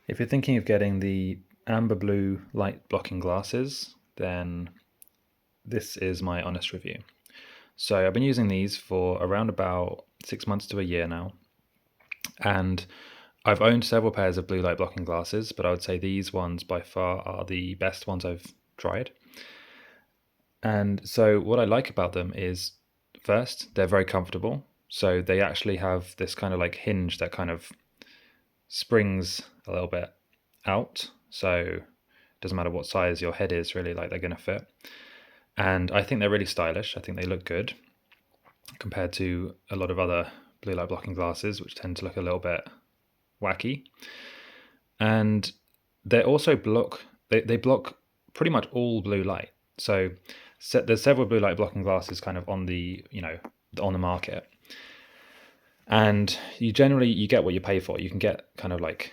If you're thinking of getting the amber blue light blocking glasses, then this is my honest review. So I've been using these for around about 6 months to a year now, and I've owned several pairs of blue light blocking glasses, but I would say these ones by far are the best ones I've tried. And so what I like about them is, first, they're very comfortable. So they actually have this kind of like hinge that kind of springs a little bit out. So it doesn't matter what size your head is, really, like they're going to fit. And I think they're really stylish. I think they look good compared to a lot of other blue light blocking glasses, which tend to look a little bit wacky. And they also they block pretty much all blue light. So there's several blue light blocking glasses kind of on the on the market, and you get what you pay for. You can get kind of like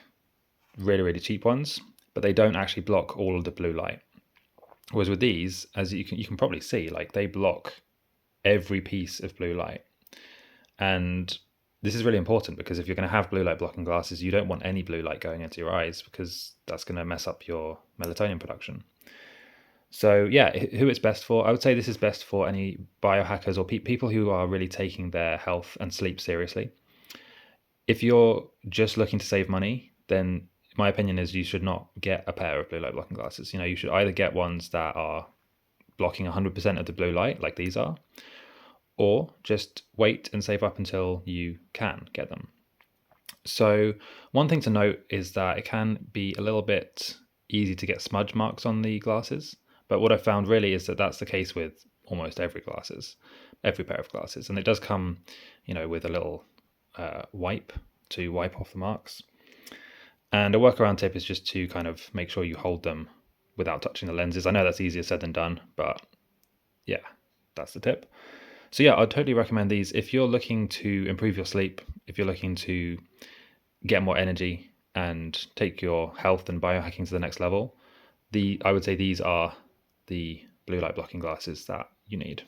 really cheap ones, but they don't actually block all of the blue light. Whereas with these, as you can probably see, like they block every piece of blue light. And this is really important because if you're going to have blue light blocking glasses, you don't want any blue light going into your eyes because that's going to mess up your melatonin production. So yeah, who it's best for, I would say this is best for any biohackers or people who are really taking their health and sleep seriously. If you're just looking to save money, then my opinion is you should not get a pair of blue light blocking glasses. You should either get ones that are blocking 100% of the blue light, like these are, or just wait and save up until you can get them. So one thing to note is that it can be a little bit easy to get smudge marks on the glasses. But what I found really is that that's the case with almost every pair of glasses. And it does come, with a little wipe to wipe off the marks. And a workaround tip is just to kind of make sure you hold them without touching the lenses. I know that's easier said than done, but yeah, that's the tip. So yeah, I'd totally recommend these if you're looking to improve your sleep, if you're looking to get more energy and take your health and biohacking to the next level. I would say these are the blue light blocking glasses that you need.